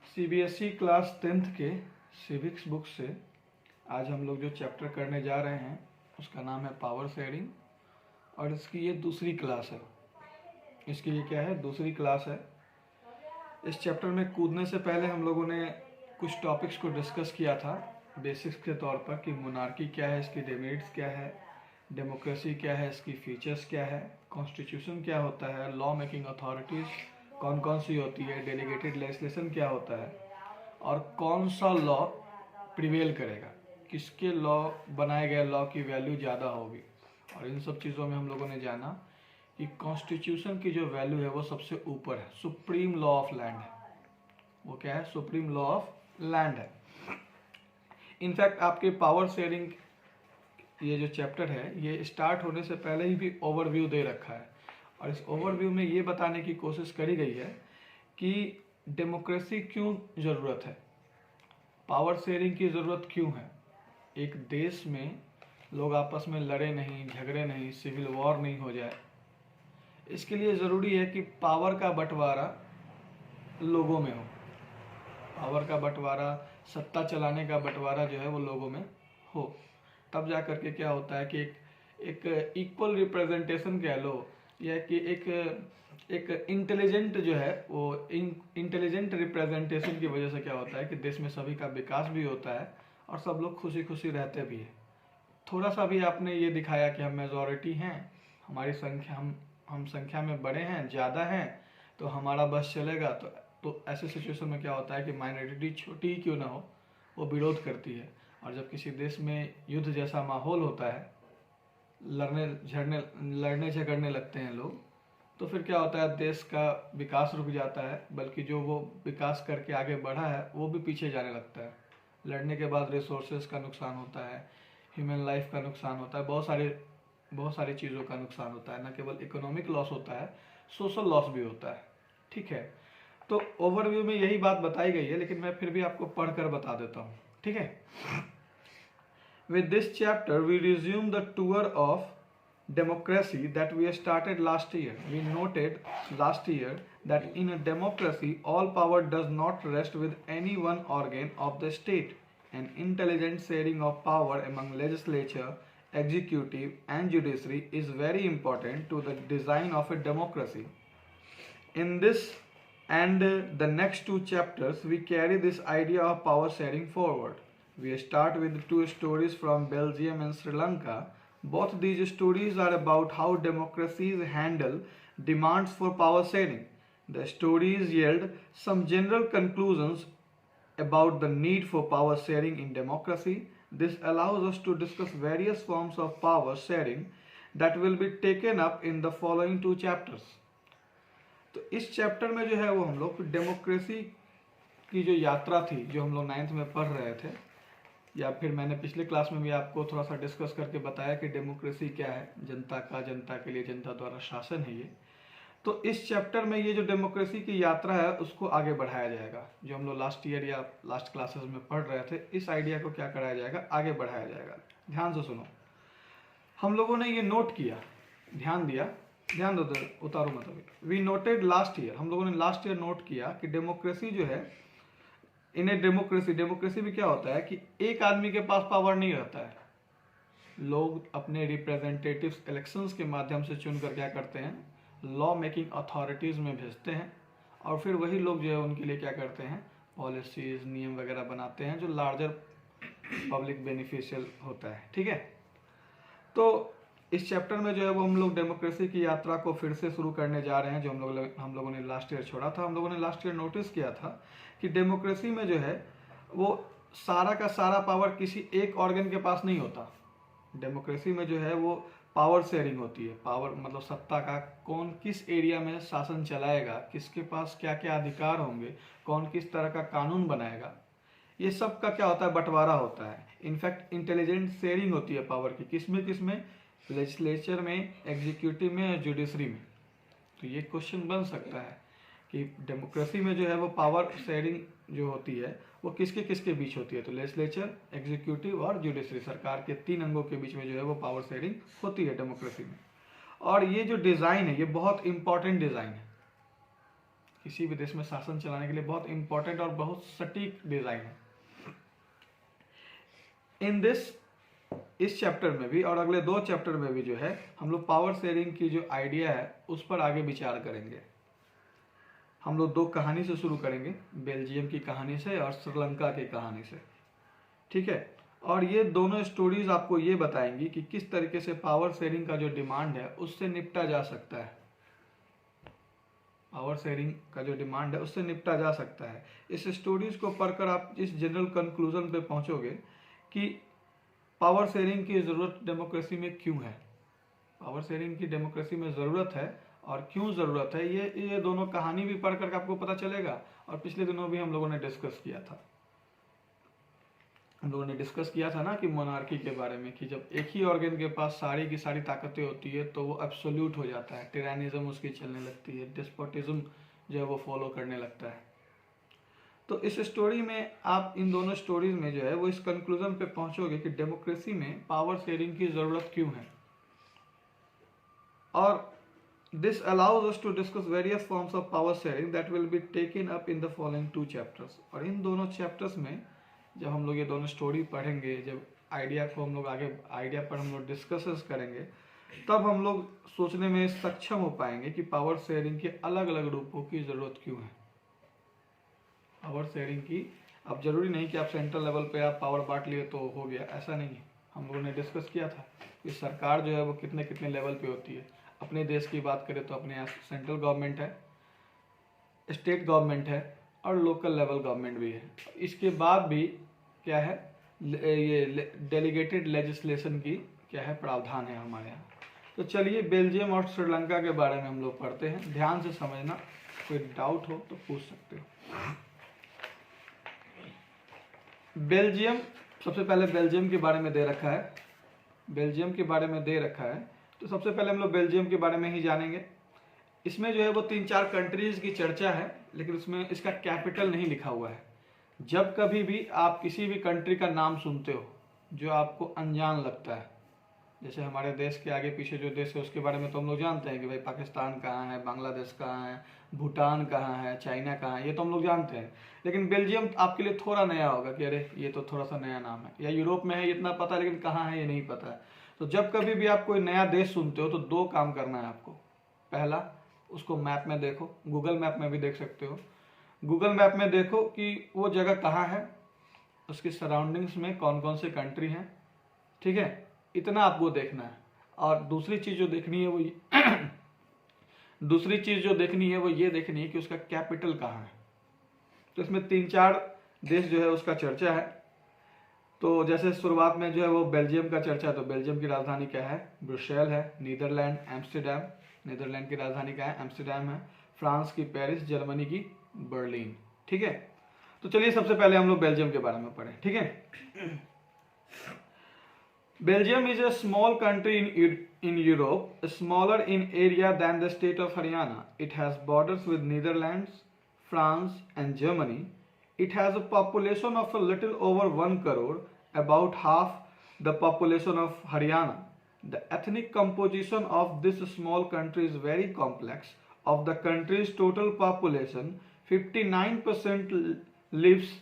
CBSE class 10th के civics book से आज हम लोग जो चैप्टर करने जा रहे हैं उसका नाम है पावर शेयरिंग और इसकी ये दूसरी क्लास है। इसकी ये क्या है, दूसरी क्लास है। इस चैप्टर में कूदने से पहले हम लोगों ने कुछ टॉपिक्स को डिस्कस किया था बेसिक्स के तौर पर कि मोनार्की क्या है, इसकी डिमेरिट्स क्या है, डेमोक्रेसी क्या है, इसकी फीचर्स क्या है, कॉन्स्टिट्यूशन क्या होता है, लॉ मेकिंग अथॉरिटीज़ कौन कौन सी होती है, डेलीगेटेड लेजिस्लेशन क्या होता है और कौन सा लॉ प्रिवेल करेगा, किसके लॉ बनाए गए लॉ की वैल्यू ज़्यादा होगी। और इन सब चीज़ों में हम लोगों ने जाना कि कॉन्स्टिट्यूशन की जो वैल्यू है वो सबसे ऊपर है, सुप्रीम लॉ ऑफ लैंड है। वो क्या है? सुप्रीम लॉ ऑफ लैंड है। इनफैक्ट आपके पावर शेयरिंग ये जो चैप्टर है ये स्टार्ट होने से पहले ही भी ओवरव्यू दे रखा है और इस ओवरव्यू में ये बताने की कोशिश करी गई है कि डेमोक्रेसी क्यों ज़रूरत है, पावर शेयरिंग की ज़रूरत क्यों है। एक देश में लोग आपस में लड़े नहीं, झगड़े नहीं, सिविल वॉर नहीं हो जाए, इसके लिए ज़रूरी है कि पावर का बंटवारा लोगों में हो। पावर का बंटवारा, सत्ता चलाने का बंटवारा जो है वो लोगों में हो, तब जा करके क्या होता है कि एक इक्वल रिप्रेजेंटेशन कह लो या कि एक इंटेलिजेंट जो है वो इंटेलिजेंट रिप्रेजेंटेशन की वजह से क्या होता है कि देश में सभी का विकास भी होता है और सब लोग खुशी खुशी रहते भी हैं। थोड़ा सा भी आपने ये दिखाया कि हम मेजॉरिटी हैं, हमारी संख्या हम संख्या में बड़े हैं, ज़्यादा हैं, तो हमारा बस चलेगा, तो ऐसे सिचुएशन में क्या होता है कि माइनॉरिटी छोटी ही क्यों ना हो वो विरोध करती है। और जब किसी देश में युद्ध जैसा माहौल होता है, लड़ने झगड़ने लगते हैं लोग, तो फिर क्या होता है, देश का विकास रुक जाता है, बल्कि जो वो विकास करके आगे बढ़ा है वो भी पीछे जाने लगता है। लड़ने के बाद रिसोर्सेज का नुकसान होता है, ह्यूमन लाइफ का नुकसान होता है, बहुत सारी चीज़ों का नुकसान होता है। न केवल इकोनॉमिक लॉस होता है, सोशल लॉस भी होता है। ठीक है, तो ओवरव्यू में यही बात बताई गई है, लेकिन मैं फिर भी आपको पढ़कर बता देता हूँ। ठीक है, with this chapter we resume the tour of democracy that we started last year. We noted last year that in a democracy all power does not rest with any one organ of the state. An intelligent sharing of power among legislature, executive and judiciary is very important to the design of a democracy. In this and the next two chapters we carry this idea of power sharing forward. We start with two stories from Belgium and Sri Lanka. Both these stories are about how democracies handle demands for power sharing. The stories yield some general conclusions about the need for power sharing in democracy. This allows us to discuss various forms of power sharing that will be taken up in the following two chapters. तो इस chapter में जो है वो हम लोग democracy की जो यात्रा थी, जो हम लोग 9th में पढ़ रहे थे, या फिर मैंने पिछले क्लास में भी आपको थोड़ा सा डिस्कस करके बताया कि डेमोक्रेसी क्या है, जनता का, जनता के लिए, जनता द्वारा शासन है ये। तो इस चैप्टर में ये जो डेमोक्रेसी की यात्रा है उसको आगे बढ़ाया जाएगा। जो हम लोग लास्ट ईयर या लास्ट क्लासेस में पढ़ रहे थे, इस आइडिया को क्या कराया जाएगा, आगे बढ़ाया जाएगा। ध्यान से सुनो, हम लोगों ने ये नोट किया, ध्यान दो, उतारो मत अभी। वी नोटेड लास्ट ईयर, हम लोगों ने लास्ट ईयर नोट किया कि डेमोक्रेसी जो है, इन ए डेमोक्रेसी में क्या होता है कि एक आदमी के पास पावर नहीं रहता है। लोग अपने रिप्रेजेंटेटिव्स इलेक्शंस के माध्यम से चुनकर क्या करते हैं, लॉ मेकिंग अथॉरिटीज़ में भेजते हैं और फिर वही लोग जो है उनके लिए क्या करते हैं, पॉलिसीज, नियम वगैरह बनाते हैं जो लार्जर पब्लिक बेनिफिशियल होता है। ठीक है, तो इस चैप्टर में जो है वो हम लोग डेमोक्रेसी की यात्रा को फिर से शुरू करने जा रहे हैं, जो हम लोगों ने लास्ट ईयर छोड़ा था। हम लोगों ने लास्ट ईयर नोटिस किया था कि डेमोक्रेसी में जो है वो सारा का सारा पावर किसी एक ऑर्गन के पास नहीं होता। डेमोक्रेसी में जो है वो पावर शेयरिंग होती है। पावर मतलब सत्ता का, कौन किस एरिया में शासन चलाएगा, किसके पास क्या क्या अधिकार होंगे, कौन किस तरह का कानून बनाएगा, ये सब का क्या होता है, बंटवारा होता है। इनफैक्ट इंटेलिजेंट शेयरिंग होती है पावर की, किसमें, लेजिस्लेचर में, एग्जीक्यूटिव में और जुडिशरी में। तो ये क्वेश्चन बन सकता है कि डेमोक्रेसी में जो है वो पावर शेयरिंग जो होती है वो किसके किसके बीच होती है। तो लेजिस्लेचर, एग्जीक्यूटिव और जुडिशरी, सरकार के 3 अंगों के बीच में जो है वो पावर शेयरिंग होती है डेमोक्रेसी में। और ये जो डिज़ाइन है ये बहुत इंपॉर्टेंट डिज़ाइन है किसी भी देश में शासन चलाने के लिए बहुत इंपॉर्टेंट और बहुत सटीक डिजाइन है। इन दिस, इस चैप्टर में भी और अगले 2 चैप्टर में भी जो है हम लोग पावर शेयरिंग की जो आइडिया है उस पर आगे विचार करेंगे। हम लोग 2 कहानी से शुरू करेंगे, बेल्जियम की कहानी से और श्रीलंका की कहानी से, ठीक है। और ये दोनों स्टोरीज आपको ये बताएंगी कि किस तरीके से पावर शेयरिंग का जो डिमांड है उससे निपटा जा सकता है। पावर शेयरिंग का जो डिमांड है उससे निपटा जा सकता है। इस स्टोरीज को पढ़कर आप इस जनरल कंक्लूजन पे पहुंचोगे कि पावर शेयरिंग की ज़रूरत डेमोक्रेसी में क्यों है, पावर शेयरिंग की डेमोक्रेसी में ज़रूरत है और क्यों ज़रूरत है, ये दोनों कहानी भी पढ़ कर आपको पता चलेगा। और पिछले दिनों भी हम लोगों ने डिस्कस किया था, ना कि मोनार्की के बारे में, कि जब एक ही ऑर्गन के पास सारी की सारी ताकतें होती है तो वो एब्सोल्यूट हो जाता है, टिरानिज्म उसकी चलने लगती है, डिस्पोटिज्म जो है वो फॉलो करने लगता है। तो इस स्टोरी में आप इन दोनों स्टोरीज में जो है वो इस कंक्लूजन पे पहुंचोगे कि डेमोक्रेसी में पावर शेयरिंग की ज़रूरत क्यों है। और this allows us to discuss various forms of power sharing that will be taken up in the following 2 chapters. और इन दोनों चैप्टर्स में जब हम लोग ये दोनों स्टोरी पढ़ेंगे, जब आइडिया को हम लोग आगे आइडिया पर हम लोग डिस्कस करेंगे, तब हम लोग सोचने में सक्षम हो पाएंगे कि पावर शेयरिंग के अलग अलग रूपों की ज़रूरत क्यों है। पावर शेयरिंग की, अब जरूरी नहीं कि आप सेंट्रल लेवल पे आप पावर बांट लिए तो हो गया, ऐसा नहीं है। हम लोगों ने डिस्कस किया था कि सरकार जो है वो कितने कितने लेवल पे होती है। अपने देश की बात करें तो अपने यहाँ सेंट्रल गवर्नमेंट है, स्टेट गवर्नमेंट है और लोकल लेवल गवर्नमेंट भी है। इसके बाद भी क्या है, ये डेलीगेटेड लेजिस्लेशन की क्या है प्रावधान है हमारे यहाँ। तो चलिए बेल्जियम और श्रीलंका के बारे में हम लोग पढ़ते हैं, ध्यान से समझना, कोई डाउट हो तो पूछ सकते हो। बेल्जियम, सबसे पहले बेल्जियम के बारे में दे रखा है, बेल्जियम के बारे में दे रखा है, तो सबसे पहले हम लोग बेल्जियम के बारे में ही जानेंगे। इसमें जो है वो 3-4 कंट्रीज की चर्चा है, लेकिन उसमें इसका कैपिटल नहीं लिखा हुआ है। जब कभी भी आप किसी भी कंट्री का नाम सुनते हो जो आपको अनजान लगता है, जैसे हमारे देश के आगे पीछे जो देश है उसके बारे में तो हम लोग जानते हैं कि भाई पाकिस्तान कहाँ है, बांग्लादेश कहाँ है, भूटान कहाँ है, चाइना कहाँ है, ये तो हम लोग जानते हैं। लेकिन बेल्जियम आपके लिए थोड़ा नया होगा कि अरे ये तो थोड़ा सा नया नाम है, या यूरोप में है इतना पता है लेकिन कहाँ है ये नहीं पता है। तो जब कभी भी आप कोई नया देश सुनते हो तो 2 काम करना है आपको। पहला, उसको मैप में देखो, गूगल मैप में भी देख सकते हो। गूगल मैप में देखो कि वो जगह कहाँ है, उसकी सराउंडिंग्स में कौन कौन से कंट्री हैं, ठीक है, इतना आपको देखना है। और दूसरी चीज़ जो देखनी है वो ये देखनी है कि उसका कैपिटल कहाँ है। तो इसमें 3-4 देश जो है उसका चर्चा है। तो जैसे शुरुआत में जो है वो बेल्जियम का चर्चा है, तो बेल्जियम की राजधानी क्या है, ब्रुसेल है। नीदरलैंड एम्स्टरडैम, नीदरलैंड की राजधानी क्या है, एम्स्टरडैम है। फ्रांस की पेरिस, जर्मनी की बर्लिन, ठीक है। तो चलिए सबसे पहले हम लोग बेल्जियम के बारे में पढ़ें, ठीक है। Belgium is a small country in Europe, smaller in area than the state of Haryana. It has borders with Netherlands, France and Germany. It has a population of a little over 1 crore, about half the population of Haryana. The ethnic composition of this small country is very complex. Of the country's total population, 59% lives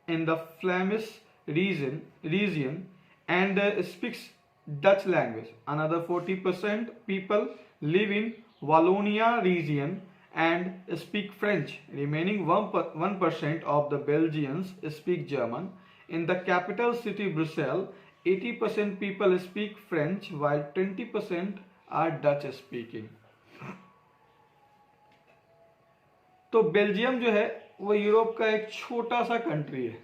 in the Flemish region and speaks Dutch language. Another 40% people live in Wallonia region and speak French. Remaining 1% of the Belgians speak German. In the capital city Brussels, 80% people speak French while 20% are Dutch speaking. तो Belgium जो है वो Europe का एक छोटा सा country है,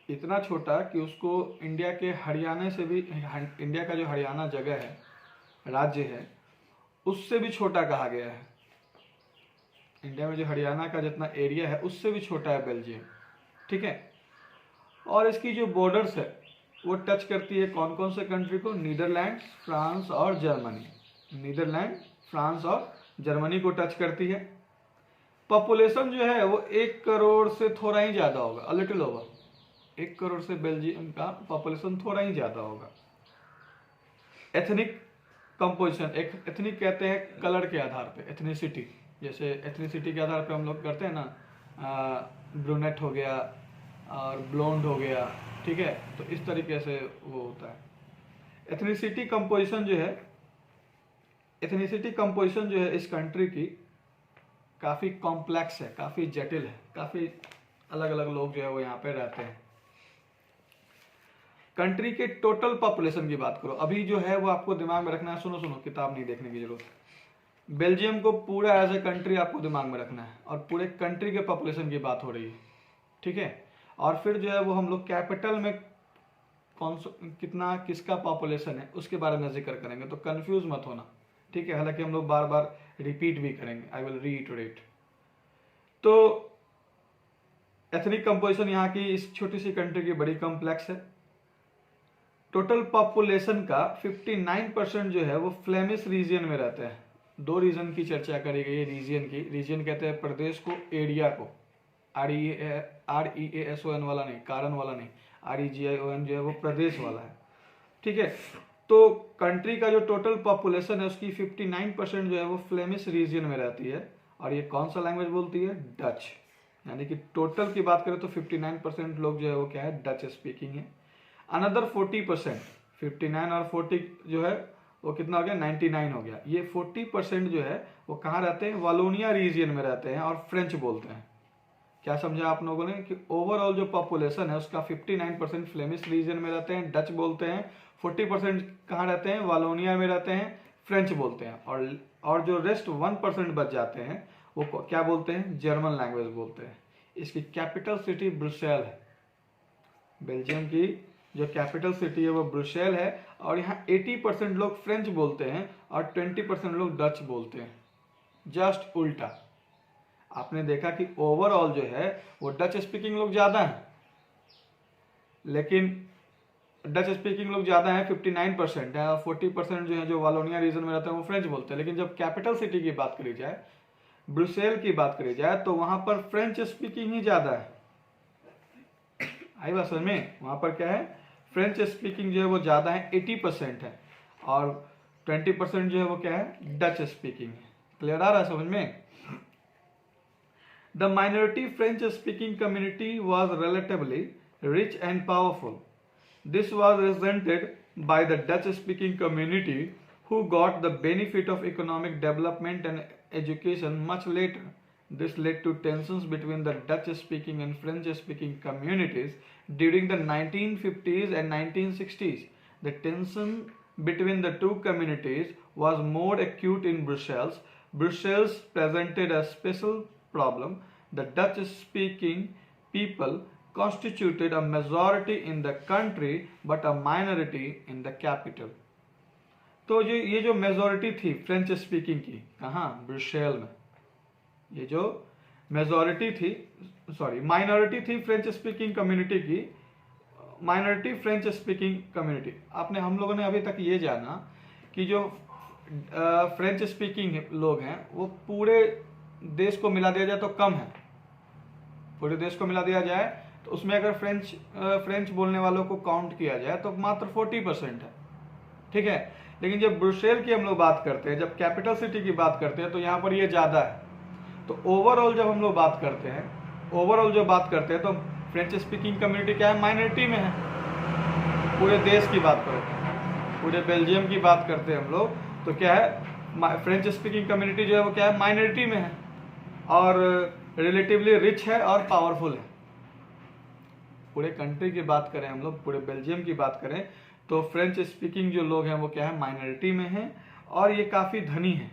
इतना छोटा कि उसको इंडिया के हरियाणा से भी, इंडिया का जो हरियाणा जगह है, राज्य है, उससे भी छोटा कहा गया है। इंडिया में जो हरियाणा का जितना एरिया है उससे भी छोटा है बेल्जियम, ठीक है। और इसकी जो बॉर्डर्स है वो टच करती है कौन कौन से कंट्री को, नीदरलैंड, फ्रांस और जर्मनी। नीदरलैंड, फ्रांस और जर्मनी को टच करती है। पॉपुलेशन जो है वो 1 करोड़ से थोड़ा ही ज्यादा होगा, अ लिटिल ओवर 1 करोड़ से बेल्जियम का पॉपुलेशन थोड़ा ही ज्यादा होगा। एथनिक कंपोजिशन, एथनिक कहते हैं कलर के आधार पे, एथनिसिटी, जैसे एथनिसिटी के आधार पे हम लोग करते हैं ना, ब्रूनेट हो गया और ब्लोंड हो गया, ठीक है। तो इस तरीके से वो होता है। एथनिसिटी कंपोजिशन जो है, एथनिसिटी कंपोजिशन जो है इस कंट्री की काफ़ी कॉम्प्लेक्स है, काफ़ी जटिल है, काफ़ी अलग अलग लोग जो है वो यहाँ पे रहते हैं। कंट्री के टोटल पॉपुलेशन की बात करो, अभी जो है वो आपको दिमाग में रखना है, सुनो सुनो, किताब नहीं देखने की जरूरत। बेल्जियम को पूरा एज ए कंट्री आपको दिमाग में रखना है और पूरे कंट्री के पॉपुलेशन की बात हो रही है, ठीक है। और फिर जो है वो हम लोग कैपिटल में कितना किसका पॉपुलेशन है उसके बारे में जिक्र करेंगे, तो कंफ्यूज मत होना, ठीक है। हालांकि हम लोग बार बार रिपीट भी करेंगे, आई विल रीइटरेट। तो एथनिक कंपोजिशन यहाँ की इस छोटी सी कंट्री की बड़ी कॉम्प्लेक्स है। टोटल पॉपुलेशन का 59% जो है वो फ्लेमिश रीजन में रहते हैं। दो रीजन की चर्चा करी गई है रीजन की। रीजन कहते हैं प्रदेश को, एरिया को, REASON वाला नहीं, कारण वाला नहीं, REGION जो है वो प्रदेश वाला है, ठीक है। तो कंट्री का जो टोटल पॉपुलेशन है उसकी 59% जो है वो फ्लेमिश रीजन में रहती है। और ये कौन सा लैंग्वेज बोलती है? डच। यानी कि टोटल की बात करें तो 59% लोग जो है वो क्या है, डच स्पीकिंग है। अनदर 40%, 59 और 40 जो है वो कितना हो गया, 99 हो गया। ये 40% जो है वो कहाँ रहते हैं? वालोनिया रीजन में रहते हैं और फ्रेंच बोलते हैं। क्या समझा आप लोगों ने कि ओवरऑल जो पॉपुलेशन है उसका 59% फ्लेमिश रीजन में रहते हैं, डच बोलते हैं। 40% कहाँ रहते हैं? वालोनिया में रहते हैं, फ्रेंच बोलते हैं। और जो रेस्ट 1% बच जाते हैं वो क्या बोलते हैं? जर्मन लैंग्वेज बोलते हैं। इसकी कैपिटल सिटी ब्रुसेल है। बेल्जियम की जो कैपिटल सिटी है वो ब्रुसेल है। और यहाँ 80% लोग फ्रेंच बोलते हैं और 20% लोग डच बोलते हैं। जस्ट उल्टा। आपने देखा कि ओवरऑल जो है वो डच स्पीकिंग लोग ज्यादा हैं, लेकिन डच स्पीकिंग लोग ज्यादा हैं, 59% है, और 40% जो है जो वालोनिया रीजन में रहते हैं वो फ्रेंच बोलते हैं। लेकिन जब कैपिटल सिटी की बात करी जाए, ब्रुसेल की बात करी जाए, तो वहां पर फ्रेंच स्पीकिंग ही ज्यादा है। आई बात समझ में? वहां पर क्या है? फ्रेंच स्पीकिंग जो है वो ज्यादा है, 80% है, और 20% जो है वो क्या है? डच स्पीकिंग है। क्लियर आ रहा है समझ में? The minority French-speaking community was relatively rich and powerful. This was resented by the Dutch-speaking community, who got the benefit of economic development and education much later. This led to tensions between the Dutch-speaking and French-speaking communities during the 1950s and 1960s. The tension between the two communities was more acute in Brussels. Brussels presented a special problem. The Dutch-speaking people constituted a majority in the country but a minority in the capital. तो ये जो majority थी French speaking की, कहाँ? Brussels में। ये जो majority थी, सॉरी माइनॉरिटी थी फ्रेंच स्पीकिंग कम्युनिटी की, माइनॉरिटी फ्रेंच स्पीकिंग कम्युनिटी। आपने हम लोगों ने अभी तक ये जाना कि जो फ्रेंच स्पीकिंग लोग हैं वो पूरे देश को मिला दिया जाए तो कम है। पूरे देश को मिला दिया जाए तो उसमें अगर फ्रेंच बोलने वालों को काउंट किया जाए तो मात्र 40% है, ठीक है। लेकिन जब ब्रुसेल की हम लोग बात करते हैं, जब कैपिटल सिटी की बात करते हैं, तो यहाँ पर ये ज्यादा है। तो ओवरऑल जब हम लोग बात करते हैं, ओवरऑल जो बात करते हैं, तो फ्रेंच स्पीकिंग कम्युनिटी क्या है? माइनॉरिटी में है। पूरे देश की बात करते हैं, पूरे बेल्जियम की बात करते हैं हम लोग, तो क्या है? फ्रेंच स्पीकिंग कम्युनिटी जो है वो क्या है? माइनॉरिटी में है और रिलेटिवली रिच है और पावरफुल है। पूरे कंट्री की बात करें हम लोग, पूरे बेल्जियम की बात करें, तो फ्रेंच स्पीकिंग जो लोग हैं वो क्या है? माइनॉरिटी में हैं और ये काफ़ी धनी हैं,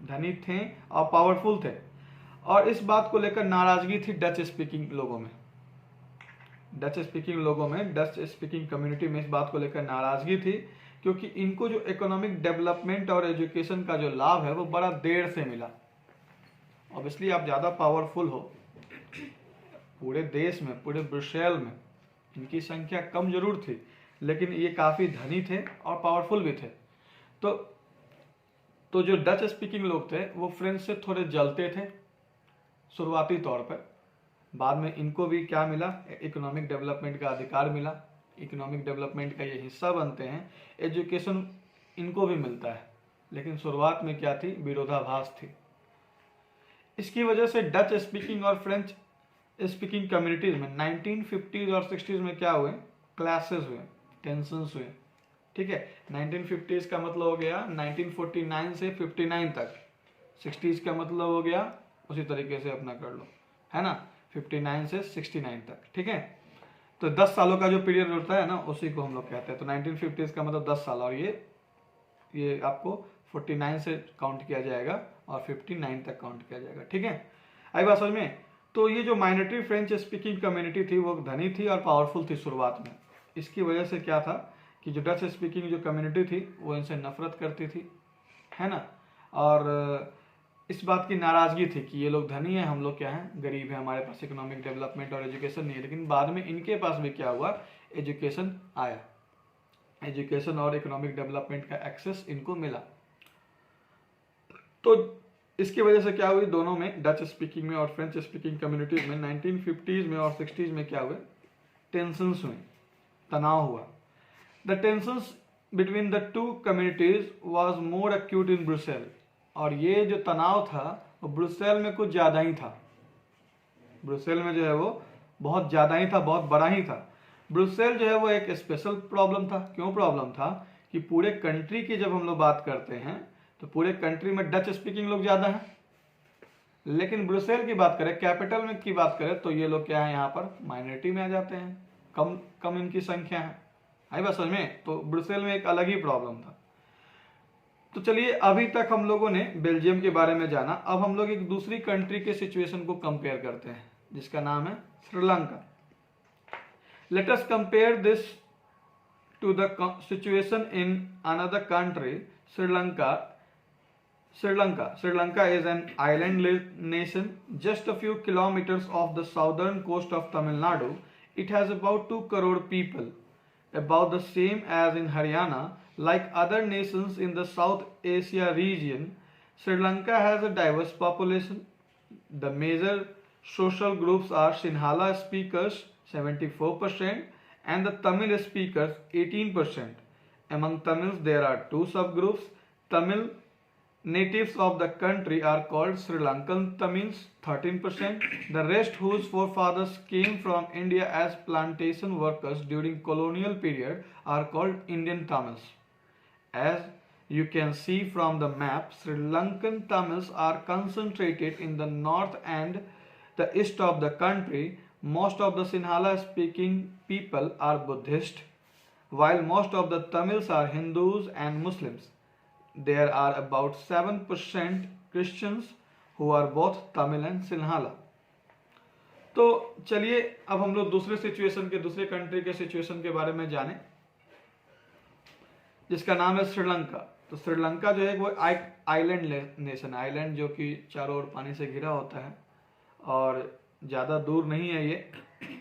धनी थे और पावरफुल थे। और इस बात को लेकर नाराजगी थी डच स्पीकिंग लोगों में, डच स्पीकिंग कम्युनिटी में इस बात को लेकर नाराजगी थी, क्योंकि इनको जो इकोनॉमिक डेवलपमेंट और एजुकेशन का जो लाभ है वो बड़ा देर से मिला। ऑब्वियसली आप ज़्यादा पावरफुल हो, पूरे देश में, पूरे ब्रुसेल में इनकी संख्या कम जरूर थी, लेकिन ये काफ़ी धनी थे और पावरफुल भी थे। तो जो डच स्पीकिंग लोग थे वो फ्रेंच से थोड़े जलते थे शुरुआती तौर पर। बाद में इनको भी क्या मिला? इकोनॉमिक डेवलपमेंट का अधिकार मिला, इकोनॉमिक डेवलपमेंट का ये हिस्सा बनते हैं, एजुकेशन इनको भी मिलता है, लेकिन शुरुआत में क्या थी, विरोधाभास थी। इसकी वजह से डच स्पीकिंग और फ्रेंच स्पीकिंग कम्युनिटीज में 1950s और 60s में क्या हुए, क्लैशेस हुए, टेंशंस हुए। ठीक है, 1950s का मतलब हो गया 1949 से 59 तक, 60s का मतलब हो गया उसी तरीके से अपना कर लो, है ना, 59 से 69 तक। ठीक है, तो 10 सालों का जो पीरियड होता है ना, उसी को हम लोग कहते हैं। तो 1950s का मतलब 10 साल, और ये आपको 49 से काउंट किया जाएगा और 59 तक काउंट किया जाएगा। ठीक है, आई बात समझ में। तो ये जो माइनॉरिटी फ्रेंच स्पीकिंग कम्युनिटी थी वो धनी थी और पावरफुल थी शुरुआत में। इसकी वजह से क्या था कि जो डच स्पीकिंग जो कम्युनिटी थी वो इनसे नफरत करती थी, है ना, और इस बात की नाराजगी थी कि ये लोग धनी हैं, हम लोग क्या हैं, गरीब हैं, हमारे पास इकोनॉमिक डेवलपमेंट और एजुकेशन नहीं है। लेकिन बाद में इनके पास भी क्या हुआ, एजुकेशन आया, एजुकेशन और इकोनॉमिक डेवलपमेंट का एक्सेस इनको मिला। तो इसकी वजह से क्या हुई, दोनों में, डच स्पीकिंग में और फ्रेंच स्पीकिंग कम्युनिटीज में 1950s में और 60s में क्या हुए, टेंशंस हुए, तनाव हुआ। The tensions between the two communities was more acute in Brussels, और ये जो तनाव था वो ब्रुसेल में कुछ ज़्यादा ही था। ब्रुसेल में जो है वो बहुत ज़्यादा ही था, बहुत बड़ा ही था। ब्रुसेल जो है वो एक स्पेशल प्रॉब्लम था। क्यों प्रॉब्लम था कि पूरे कंट्री की जब हम लोग बात करते हैं तो पूरे कंट्री में डच स्पीकिंग लोग ज़्यादा हैं, लेकिन ब्रुसेल की बात करें, कैपिटल में की बात करें, तो ये लोग क्या है, यहाँ पर माइनॉरिटी में आ जाते हैं, कम इनकी संख्या है। आई बात समझ में। तो ब्रुसेल में एक अलग ही प्रॉब्लम था। तो चलिए, अभी तक हम लोगों ने बेल्जियम के बारे में जाना। अब हम लोग एक दूसरी कंट्री के सिचुएशन को कंपेयर करते हैं जिसका नाम है Sri Lanka. Let us compare this to the situation in another country, Sri Lanka. Sri Lanka is an island nation just a few kilometers off the southern coast of Tamil Nadu. It has about 2 crore people, about the same as in Haryana. Like other nations in the South Asia region, Sri Lanka has a diverse population. The major social groups are Sinhala speakers 74% and the Tamil speakers 18%. Among Tamils there are two subgroups. Tamil natives of the country are called Sri Lankan Tamils 13%. The rest, whose forefathers came from India as plantation workers during colonial period, are called Indian Tamils. As you can see from the map, Sri Lankan Tamils are concentrated in the north and the east of the country. Most of the Sinhala speaking people are Buddhist, while most of the Tamils are Hindus and Muslims. There are about 7% Christians who are both Tamil and Sinhala. तो चलिए अब हम लोग दूसरे situation के, दूसरे country के situation के बारे में जाने, जिसका नाम है श्रीलंका। तो श्रीलंका जो है वो आइलैंड नेशन, आइलैंड जो कि चारों ओर पानी से घिरा होता है और ज़्यादा दूर नहीं है ये,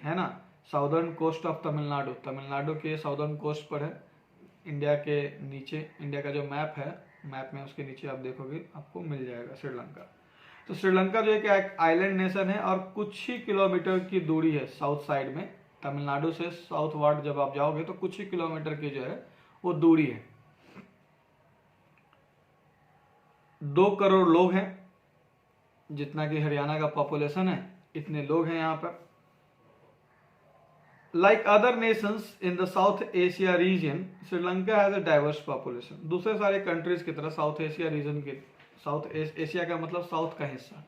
है ना, southern coast of Tamil Nadu, Tamil Nadu के साउदर्न कोस्ट पर है, इंडिया के नीचे। इंडिया का जो मैप है, मैप में उसके नीचे आप देखोगे आपको मिल जाएगा श्रीलंका। तो श्रीलंका जो है कि एक आइलैंड नेशन है और कुछ ही किलोमीटर की दूरी है साउथ साइड में, तमिलनाडु से साउथ वार्ड जब आप जाओगे तो कुछ ही किलोमीटर की जो है वो दूरी है। 2 करोड़ लोग हैं, जितना कि हरियाणा का पॉपुलेशन है, इतने लोग हैं यहाँ पर। Like other nations in the South Asia region, Sri Lanka has a diverse population. दूसरे सारे कंट्रीज की तरह साउथ एशिया रीजन के, साउथ एशिया का मतलब साउथ का हिस्सा,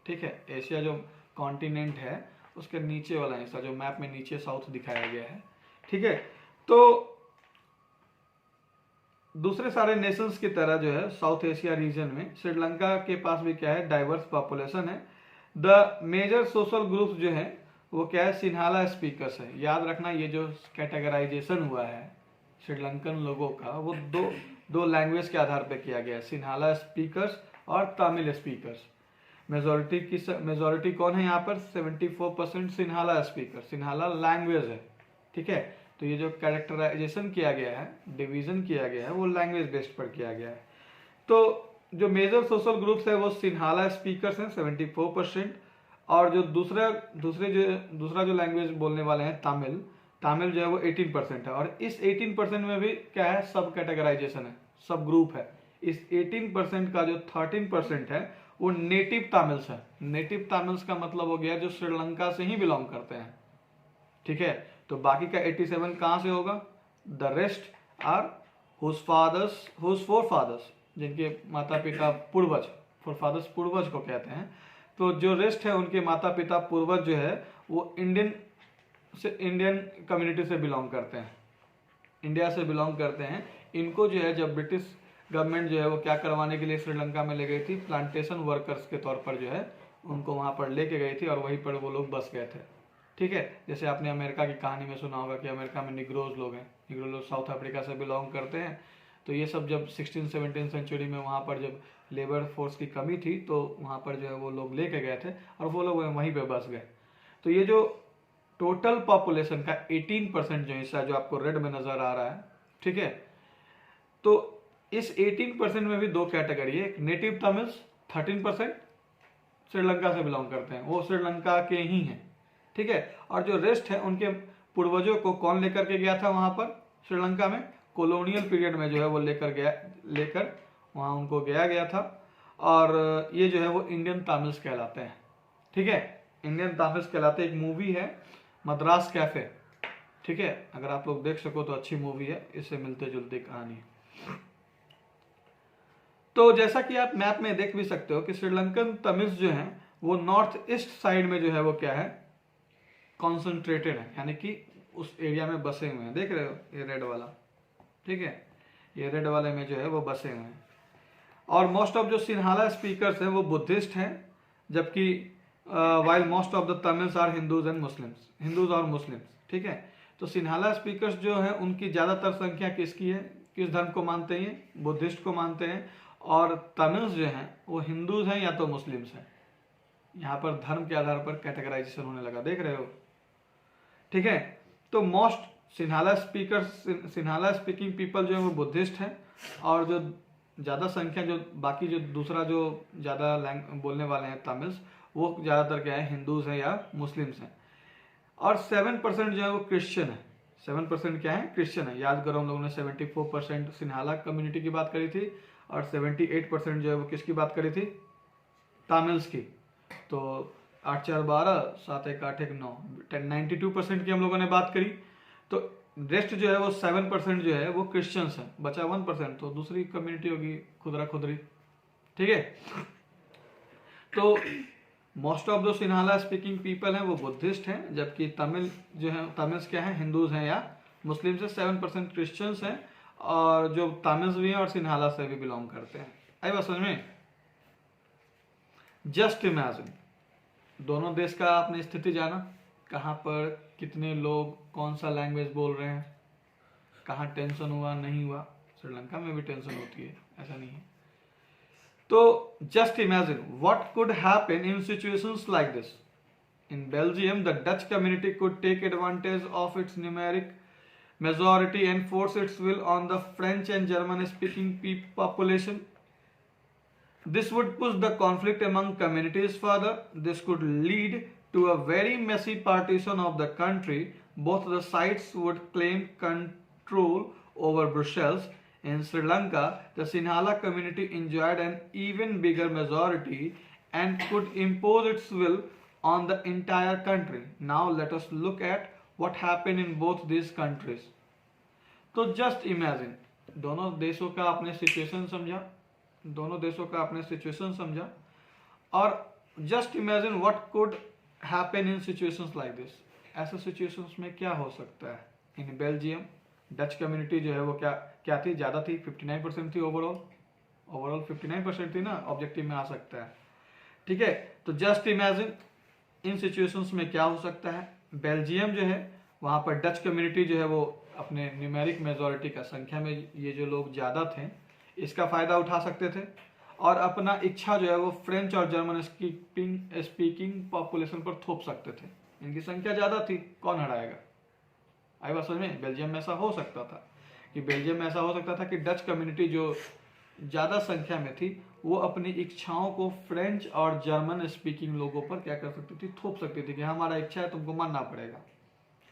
ठीक है, एशिया जो कॉन्टिनेंट है उसके नीचे वाला हिस्सा जो मैप में नीचे साउथ दिखाया गया है, ठीक है। तो दूसरे सारे नेशंस की तरह जो है साउथ एशिया रीजन में श्रीलंका के पास भी क्या है, डाइवर्स पॉपुलेशन है। द मेजर सोशल ग्रुप्स जो है वो क्या है, सिन्हाला स्पीकर्स है। याद रखना, ये जो कैटेगराइजेशन हुआ है श्रीलंकन लोगों का वो दो लैंग्वेज के आधार पर किया गया है, सिन्हाला स्पीकर्स और तमिल स्पीकर्स। मेजोरिटी कौन है यहाँ पर, 74% सिन्हाला स्पीकर, सिन्हाला लैंग्वेज है, ठीक है। तो ये जो कैरेक्टराइजेशन किया गया है, डिवीजन किया गया है, वो लैंग्वेज बेस्ड पर किया गया है। तो जो मेजर सोशल ग्रुप्स है वो सिन्हाला स्पीकर्स हैं 74%, और जो दूसरा जो लैंग्वेज बोलने वाले हैं तमिल जो है वो 18% है। और इस 18% में भी क्या है, सब कैटेगराइजेशन है, सब ग्रुप है, इस 18% का जो 13% है वो नेटिव तमिल्स है। नेटिव तमिल्स का मतलब हो गया जो श्रीलंका से ही बिलोंग करते हैं, ठीक है। तो बाकी का 87 कहाँ से होगा? The rest are whose forefathers, जिनके माता पिता पूर्वज, फोर फादर्स पूर्वज को कहते हैं। तो जो रेस्ट है उनके माता पिता पूर्वज जो है वो इंडियन कम्युनिटी से बिलोंग करते हैं, इंडिया से बिलोंग करते हैं। इनको जो है जब ब्रिटिश गवर्नमेंट जो है वो क्या करवाने के लिए श्रीलंका में ले गई थी, प्लांटेशन वर्कर्स के तौर पर जो है उनको वहाँ पर लेके गई थी और वहीं पर वो लोग बस गए थे, ठीक है। जैसे आपने अमेरिका की कहानी में सुना होगा कि अमेरिका में निग्रोज लोग हैं, निग्रो लोग साउथ अफ्रीका से बिलोंग करते हैं। तो ये सब जब 16-17 सेंचुरी में वहाँ पर जब लेबर फोर्स की कमी थी तो वहाँ पर जो है वो लोग लेके गए थे और वो लोग वहीं पे बस गए। तो ये जो टोटल पॉपुलेशन का 18% जो हिस्सा जो आपको रेड में नजर आ रहा है, ठीक है, तो इस 18% में भी दो कैटेगरी है। एक नेटिव तमिल्स 13% श्रीलंका से बिलोंग करते हैं, वो श्रीलंका के ही हैं, ठीक है। और जो रेस्ट है उनके पूर्वजों को कौन लेकर के गया था वहां पर श्रीलंका में? कॉलोनियल पीरियड में जो है वो लेकर वहां उनको गया था। और ये जो है वो इंडियन तमिल्स कहलाते हैं, ठीक है। इंडियन तमिल्स कहलाते हैं। एक मूवी है मद्रास कैफे, ठीक है, अगर आप लोग देख सको तो अच्छी मूवी है, इससे मिलते जुलती कहानी है। तो जैसा कि आप मैप में देख भी सकते हो कि श्रीलंकन तमिल्स जो हैं वो नॉर्थ ईस्ट साइड में जो है वो क्या है, कॉन्सेंट्रेटेड है, यानी कि उस एरिया में बसे हुए हैं। देख रहे हो ये रेड वाला, ठीक है, ये रेड वाले में जो है वो बसे हुए हैं। और मोस्ट ऑफ जो सिन्हाला स्पीकर्स हैं वो बुद्धिस्ट हैं, जबकि while most of the Tamils are Hindus and Muslims, Hindus और मुस्लिम्स, ठीक है। तो सिन्हाला स्पीकर्स जो हैं उनकी ज़्यादातर संख्या किसकी है, किस धर्म को मानते हैं? बुद्धिस्ट को मानते हैं। और तमिल्स जो हैं वो हिंदूज हैं या तो मुस्लिम्स हैं। यहाँ पर धर्म के आधार पर कैटेगराइजेशन होने लगा, देख रहे हो, ठीक है। तो मोस्ट सिन्हाला स्पीकिंग पीपल जो है वो बुद्धिस्ट हैं, और जो ज़्यादा संख्या जो बाकी जो दूसरा जो ज़्यादा बोलने वाले हैं तमिल्स, वो ज़्यादातर क्या है, हिंदूज हैं या मुस्लिम्स हैं। और 7% जो है वो क्रिश्चियन है। 7% क्या है, क्रिश्चियन है। याद करो हम लोगों ने 74% सिन्हाला कम्युनिटी की बात करी थी और 78% जो है वो किसकी बात करी थी, तमिल्स की। तो 8 4 12 7 1 8 1 9 92% की हम लोगों ने बात करी। तो रेस्ट जो है वो 7% जो है वो क्रिश्चियंस है, बचा 1% तो दूसरी कम्युनिटी होगी खुदरा खुदरी, ठीक है। तो मोस्ट ऑफ जो सिन्हाला स्पीकिंग पीपल हैं वो बुद्धिस्ट हैं, जबकि तमिल जो है तमिल्स क्या है, हिंदूज हैं या मुस्लिम से। 7% क्रिश्चियंस हैं और जो तमिल्स भी हैं और सिन्हाला से भी बिलोंग करते हैं। आई बात समझ में? जस्ट इमेजिन, दोनों देश का आपने स्थिति जाना, कहाँ पर कितने लोग कौन सा लैंग्वेज बोल रहे हैं, कहाँ टेंशन हुआ नहीं हुआ। श्रीलंका में भी टेंशन होती है, ऐसा नहीं है। तो just imagine what could happen in situations like this. In Belgium the Dutch community could take advantage of its numeric majority and force its will on the French and German speaking population. This would push the conflict among communities further. This could lead to a very messy partition of the country. Both the sides would claim control over Brussels. In Sri Lanka, the Sinhala community enjoyed an even bigger majority and could impose its will on the entire country. Now let us look at what happened in both these countries. तो just imagine, दोनों देशों का आपने situation समझा, और just imagine what could happen in situations like this. ऐसे situations में क्या हो सकता है। इन बेल्जियम डच कम्युनिटी जो है वो क्या थी, ज़्यादा थी, 59% थी ओवरऑल 59% थी ना, ऑब्जेक्टिव में आ सकता है, ठीक है। तो जस्ट इमेजिन इन सिचुएशंस में क्या हो सकता है। बेल्जियम जो है वहाँ पर डच कम्युनिटी जो है वो अपने न्यूमेरिक मेजॉरिटी का, संख्या में ये जो लोग ज़्यादा थे, इसका फ़ायदा उठा सकते थे और अपना इच्छा जो है वो फ्रेंच और जर्मन स्पीकिंग पॉपुलेशन पर थोप सकते थे। इनकी संख्या ज़्यादा थी, कौन हराएगा। आई बात समझ में? बेल्जियम में ऐसा हो सकता था कि डच कम्युनिटी जो ज़्यादा संख्या में थी वो अपनी इच्छाओं को फ्रेंच और जर्मन स्पीकिंग लोगों पर क्या कर सकती थी, थोप सकती थी कि हमारा इच्छा है, तुमको मानना पड़ेगा,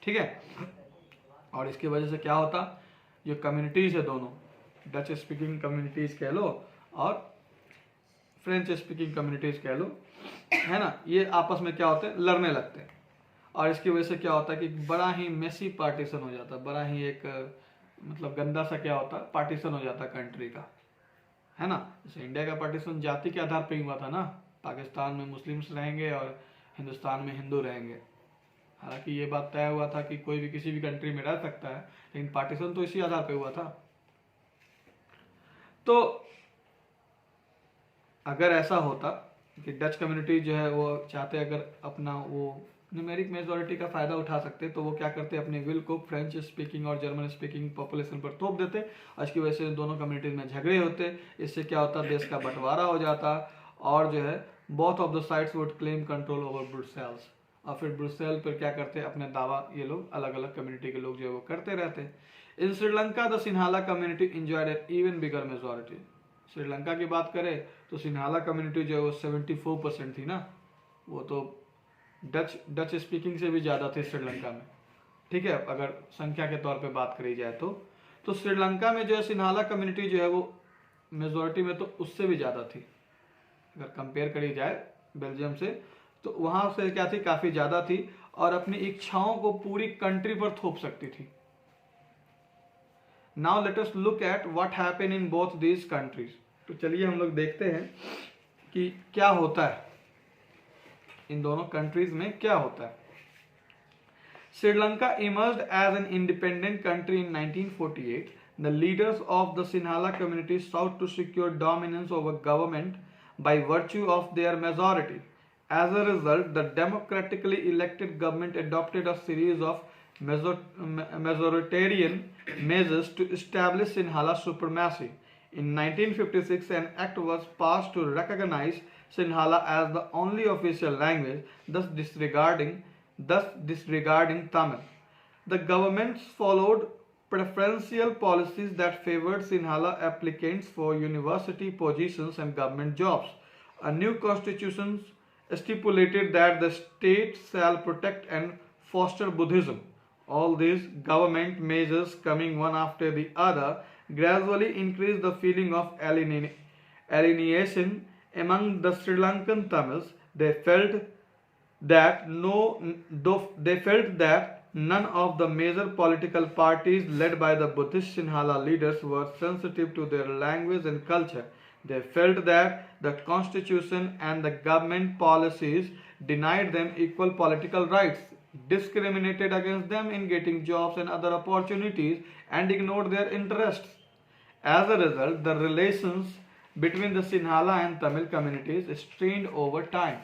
ठीक है। और इसकी वजह से क्या होता, जो कम्युनिटीज है दोनों, डच स्पीकिंग कम्युनिटीज़ कह लो और फ्रेंच स्पीकिंग कम्युनिटीज़ कह लो, है ना, ये आपस में क्या होते हैं, लड़ने लगते हैं। और इसकी वजह से क्या होता है कि बड़ा ही मेसी पार्टीशन हो जाता है, बड़ा ही एक मतलब गंदा सा क्या होता है, पार्टीशन हो जाता है कंट्री का, है ना। जैसे इंडिया का पार्टीशन जाति के आधार पर ही हुआ था ना, पाकिस्तान में मुस्लिम्स रहेंगे और हिंदुस्तान में हिंदू रहेंगे। हालांकि ये बात तय हुआ था कि कोई भी किसी भी कंट्री में रह सकता है, लेकिन पार्टीशन तो इसी आधार पे हुआ था। तो अगर ऐसा होता कि डच कम्युनिटी जो है वो चाहते अगर अपना वो न्यूमेरिक मेजोरिटी का फायदा उठा सकते, तो वो क्या करते, अपने विल को फ्रेंच स्पीकिंग और जर्मन स्पीकिंग पॉपुलेशन पर थोप देते, और इसकी वजह से दोनों कम्युनिटीज में झगड़े होते। इससे क्या होता, देश का बंटवारा हो जाता, और जो है both of the sides would claim control over Brussels, और फिर ब्रुसेल पर क्या करते, अपने दावा ये लोग अलग अलग कम्युनिटी के लोग जो है वो करते रहते। In Sri Lanka the Sinhala community enjoyed an even bigger majority. Sri Lanka की बात करें तो सिन्हाला कम्युनिटी जो है वो 74% थी ना, वो तो डच स्पीकिंग से भी ज़्यादा थी श्रीलंका में, ठीक है, अगर संख्या के तौर पे बात करी जाए तो श्रीलंका में जो है सिन्हाला कम्युनिटी जो है वो मेजोरिटी में तो उससे भी ज़्यादा थी। अगर कंपेयर करी जाए बेल्जियम से, तो वहाँ से क्या थी, काफ़ी ज़्यादा थी, और अपनी इच्छाओं को पूरी कंट्री पर थोप सकती थी। Now let us look at what happen in both these countries. तो चलिए हम लोग देखते हैं कि क्या होता है इन दोनों कंट्रीज में, क्या होता है। Sri Lanka emerged as an independent country in 1948. The leaders of the Sinhala community sought to secure dominance over government by virtue of their majority. As a result, the democratically elected government adopted a series of majoritarian measures to establish Sinhala supremacy. In 1956, an act was passed to recognize Sinhala as the only official language, thus disregarding Tamil. The governments followed preferential policies that favored Sinhala applicants for university positions and government jobs. A new constitution stipulated that the state shall protect and foster Buddhism. All these government measures, coming one after the other, gradually increased the feeling of alienation among the Sri Lankan Tamils. They felt that none of the major political parties led by the Buddhist Sinhala leaders were sensitive to their language and culture. They felt that the constitution and the government policies denied them equal political rights, discriminated against them in getting jobs and other opportunities, and ignored their interests. As a result, the relations between the Sinhala and Tamil communities strained over time.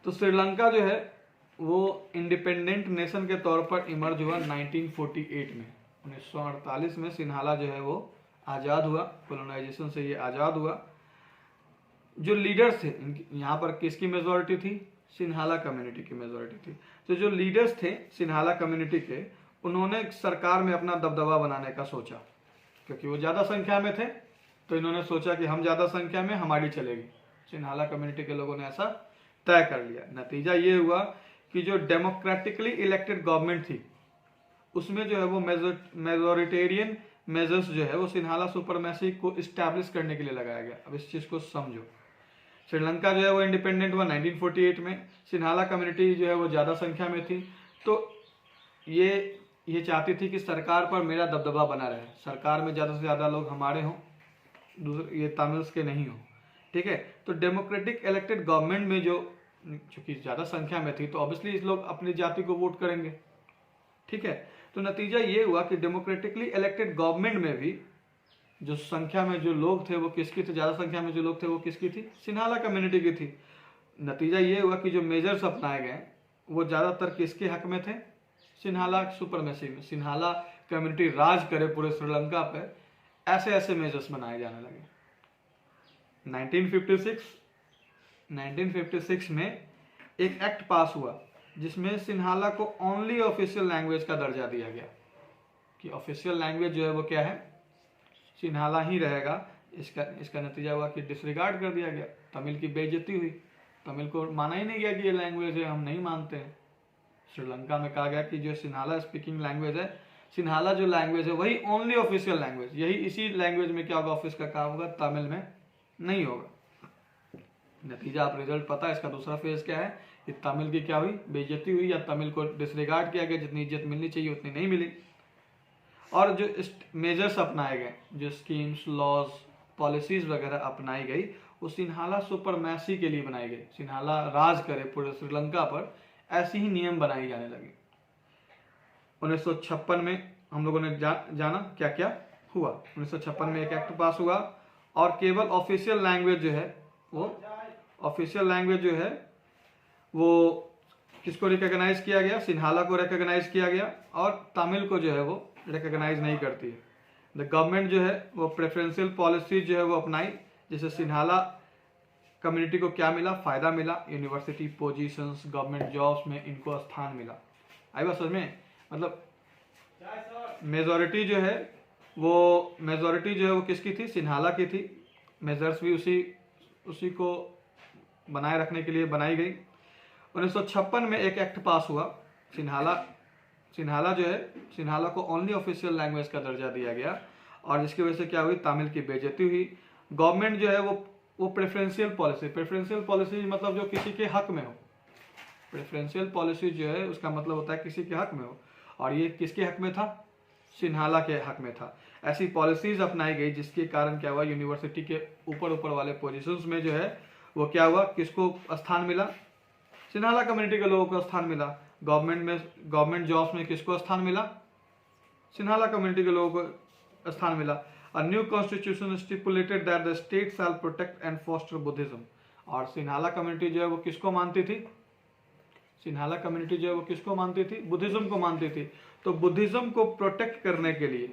तो श्रीलंका जो है वो independent nation के तौर पर emerge हुआ 1948 में। 1948 में सिन्हाला जो है वो आज़ाद हुआ, कोलोनाइजेशन से ये आज़ाद हुआ। जो लीडर्स थे, यहाँ पर किसकी मेजोरिटी थी, सिन्हाला कम्युनिटी की मेजोरिटी थी। तो जो लीडर्स थे सिन्हाला कम्युनिटी के, उन्होंने सरकार में अपना दबदबा बनाने का सोचा, क्योंकि वो ज़्यादा संख्या में थे, तो इन्होंने सोचा कि हम ज़्यादा संख्या में, हमारी चलेगी। सिन्हाला कम्युनिटी के लोगों ने ऐसा तय कर लिया। नतीजा ये हुआ कि जो डेमोक्रेटिकली इलेक्टेड गवर्नमेंट थी उसमें जो है वो मेजोरिटेरियन मेजर्स जो है वो सिन्हाला सुपरमेसी को इस्टेब्लिश करने के लिए लगाया गया। अब इस चीज़ को समझो, श्रीलंका जो है वो इंडिपेंडेंट हुआ 1948 में, सिन्हाला कम्युनिटी जो है वो ज़्यादा संख्या में थी, तो ये चाहती थी कि सरकार पर मेरा दबदबा बना रहे, सरकार में ज़्यादा से ज़्यादा लोग हमारे हों, दूसरे ये तमिल्स के नहीं हों, ठीक है। तो डेमोक्रेटिक इलेक्टेड गवर्नमेंट में जो चूंकि ज़्यादा संख्या में थी, तो ऑब्वियसली इस लोग अपनी जाति को वोट करेंगे, ठीक है। तो नतीजा ये हुआ कि डेमोक्रेटिकली इलेक्टेड गवर्नमेंट में भी जो संख्या में जो लोग थे वो किसकी थे, ज़्यादा संख्या में जो लोग थे वो किसकी थी, सिन्हाला कम्युनिटी की थी। नतीजा ये हुआ कि जो मेजर्स अपनाए गए वो ज़्यादातर किसके हक में थे, सिन्हाला सुपरमेसी में, सिन्हाला कम्युनिटी राज करे पूरे श्रीलंका पे, ऐसे ऐसे मेजर्स बनाए जाने लगे। 1956 में एक एक्ट पास हुआ जिसमें सिन्हाला को ओनली ऑफिशियल लैंग्वेज का दर्जा दिया गया, कि ऑफिशियल लैंग्वेज जो है वो क्या है, सिन्हाला ही रहेगा। इसका नतीजा हुआ कि डिसरिगार्ड कर दिया गया, तमिल की बेइज्जती हुई, तमिल को माना ही नहीं गया कि ये लैंग्वेज है, हम नहीं मानते हैं। श्रीलंका में कहा गया कि जो सिन्हाला स्पीकिंग लैंग्वेज है सिन्हाला जो लैंग्वेज है वही ओनली ऑफिशियल लैंग्वेज, यही इसी लैंग्वेज में क्या होगा, ऑफिस का काम होगा, तमिल में नहीं होगा। नतीजा आप रिजल्ट पता है, इसका दूसरा फेज क्या है कि तमिल की क्या हुई, बेइज्जती हुई, या तमिल को डिसरिगार्ड किया गया, जितनी इज्जत मिलनी चाहिए उतनी नहीं मिली। और जो मेजर्स अपनाए गए, जो स्कीम्स, लॉज, पॉलिसीज वगैरह अपनाई गई, वो सिन्हाला सुपरमैसी के लिए बनाई गई। सिन्हाला राज करे पूरे श्रीलंका पर, ऐसी ही नियम बनाई जाने लगी। 1956 में हम लोगों ने जाना क्या क्या हुआ। 1956 में एक एक्ट पास हुआ और केवल ऑफिशियल लैंग्वेज जो है वो किसको रिकॉग्नाइज किया गया, सिन्हाला को रिकॉग्नाइज किया गया, और तमिल को जो है वो रिकॉग्नाइज नहीं करती है। द गवर्नमेंट जो है वो प्रेफरेंशियल पॉलिसी जो है वो अपनाई, जिससे सिन्हाला कम्युनिटी को क्या मिला, फायदा मिला, यूनिवर्सिटी पोजीशंस, गवर्नमेंट जॉब्स में इनको स्थान मिला। आई बात समझ में, मतलब मेजॉरिटी जो है वो किसकी थी, सिन्हाला की थी। मेजर्स भी उसी को बनाए रखने के लिए बनाई गई। 1956 में एक एक्ट पास हुआ, सिन्हाला को ओनली ऑफिशियल लैंग्वेज का दर्जा दिया गया, और जिसकी वजह से क्या हुई, तमिल की बेइज्जती हुई। गवर्नमेंट जो है वो प्रेफरेंशियल पॉलिसी मतलब जो किसी के हक में हो, प्रेफरेंशियल पॉलिसी जो है उसका मतलब होता है किसी के हक में हो, और ये किसके हक में था, सिन्हाला के हक में था। ऐसी पॉलिसीज अपनाई गई जिसके कारण क्या हुआ, यूनिवर्सिटी के ऊपर वाले पोजीशंस में जो है वो क्या हुआ, किसको स्थान मिला, सिन्हाला कम्युनिटी के लोगों को स्थान मिला। गवर्नमेंट जॉब्स में किसको स्थान मिला, सिन्हाला कम्युनिटी के लोगों को स्थान मिला। A new constitution stipulated that the state shall protect and foster Buddhism। और सिन्हाला कम्युनिटी जो है वो किसको मानती थी, बुद्धिज्म को मानती थी। तो बुद्धिज्म को प्रोटेक्ट करने के लिए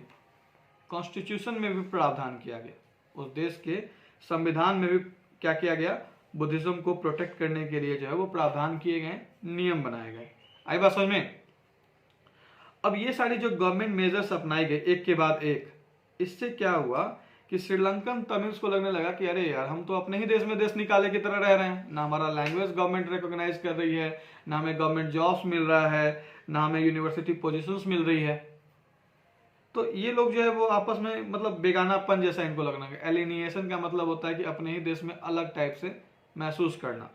कॉन्स्टिट्यूशन में भी प्रावधान किया गया, उस देश के संविधान में भी क्या किया गया, बुद्धिज्म को प्रोटेक्ट करने के लिए जो है वो प्रावधान किए गए, नियम बनाए गए। आई बात समझ में। अब ये सारी जो गवर्नमेंट मेजर्स अपनाई गए एक के बाद एक, इससे क्या हुआ कि श्रीलंकन तमिल्स को लगने लगा कि अरे यार, हम तो अपने ही देश में देश निकाले की तरह रह रहे हैं, ना हमारा लैंग्वेज गवर्नमेंट रिकॉग्नाइज कर रही है, ना हमें गवर्नमेंट जॉब्स मिल रहा है, ना हमें यूनिवर्सिटी पोजीशंस मिल रही है। तो ये लोग जो है वो आपस में मतलब बेगानापन जैसा इनको लगना है। एलिनिएशन का मतलब होता है कि अपने ही देश में अलग टाइप से महसूस करना,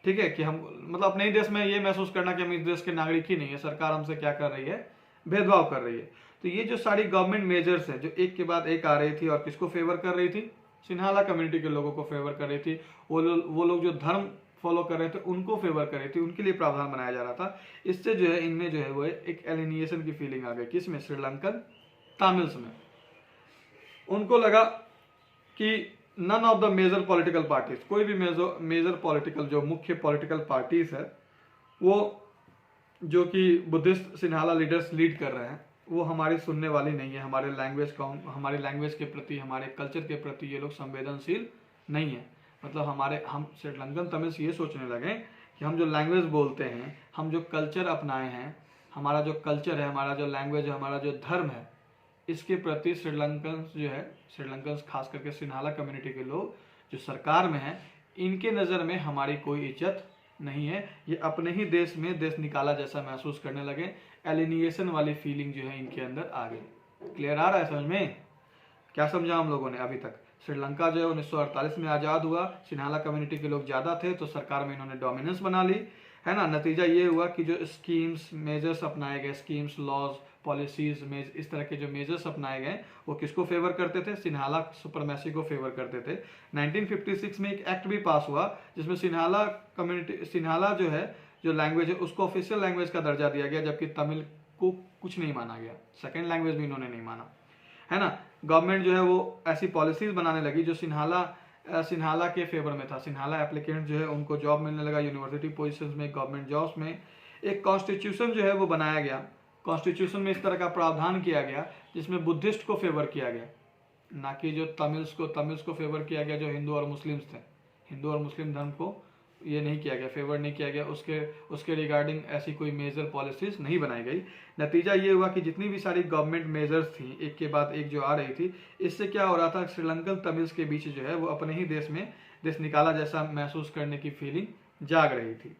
ठीक है, कि हम मतलब अपने ही देश में ये महसूस करना कि हम इस देश के नागरिक ही नहीं है, सरकार हमसे क्या कर रही है, भेदभाव कर रही है। तो ये जो सारी गवर्नमेंट मेजर्स है जो एक के बाद एक आ रही थी, और किसको फेवर कर रही थी, सिन्हाला कम्युनिटी के लोगों को फेवर कर रही थी। वो लोग जो धर्म फॉलो कर रहे थे उनको फेवर कर रही थी, उनके लिए प्रावधान बनाया जा रहा था। इससे जो है इनमें जो है वो एक एलिनिएशन की फीलिंग आ गई, किसमें, श्रीलंकन तमिल्स में। उनको लगा कि none of the major political parties, कोई भी मेजर पॉलिटिकल जो मुख्य पॉलिटिकल पार्टीज है वो जो कि बुद्धिस्ट सिन्हाला लीडर्स लीड कर रहे हैं, वो हमारी सुनने वाली नहीं है, हमारे लैंग्वेज के प्रति, हमारे कल्चर के प्रति ये लोग संवेदनशील नहीं है। मतलब हम श्रीलंकन तमिल्स ये सोचने लगे कि हम जो लैंग्वेज बोलते हैं, हम जो कल्चर अपनाए हैं, हमारा जो कल्चर है, हमारा जो लैंग्वेज है, हमारा जो धर्म है, इसके प्रति श्रीलंकन खास करके सिन्हाला कम्युनिटी के लोग जो सरकार में हैं, इनके नज़र में हमारी कोई इज्जत नहीं है। ये अपने ही देश में देश निकाला जैसा महसूस करने लगे, एलिनिएशन वाली फीलिंग जो है इनके अंदर आ गई। क्लियर आ रहा है समझ में? क्या समझा हम लोगों ने अभी तक? श्रीलंका जो है 1948 में आज़ाद हुआ, सिन्हाला कम्युनिटी के लोग ज़्यादा थे तो सरकार में इन्होंने डोमिनेंस बना ली, है ना। नतीजा ये हुआ कि जो स्कीम्स, मेजर्स अपनाए गए, स्कीम्स, लॉज, पॉलिसीज, इस तरह के जो मेजर्स अपनाए गए वो किसको फेवर करते थे, सिन्हाला सुपरमैसी को फेवर करते थे। 1956 में एक एक्ट भी पास हुआ जिसमें सिन्हाला जो है, जो लैंग्वेज है, उसको ऑफिशियल लैंग्वेज का दर्जा दिया गया, जबकि तमिल को कुछ नहीं माना गया, सेकेंड लैंग्वेज भी इन्होंने नहीं माना, है ना। गवर्नमेंट जो है वो ऐसी पॉलिसीज बनाने लगी जो सिन्हाला के फेवर में था। सिन्हाला एप्लीकेंट जो है उनको जॉब मिलने लगा यूनिवर्सिटी पोजीशंस में, गवर्नमेंट जॉब्स में। एक कॉन्स्टिट्यूशन जो है वो बनाया गया, कॉन्स्टिट्यूशन में इस तरह का प्रावधान किया गया जिसमें बुद्धिस्ट को फेवर किया गया, ना कि जो तमिल्स को फेवर किया गया जो हिंदू और मुस्लिम्स थे। हिंदू और मुस्लिम धर्म को ये नहीं किया गया, फेवर नहीं किया गया, उसके रिगार्डिंग ऐसी कोई मेजर पॉलिसीज नहीं बनाई गई। नतीजा ये हुआ कि जितनी भी सारी गवर्नमेंट मेजर्स थी एक के बाद एक जो आ रही थी, इससे क्या हो रहा था, श्रीलंकन तमिल्स के बीच जो है वो अपने ही देश में देश निकाला जैसा महसूस करने की फीलिंग जाग रही थी।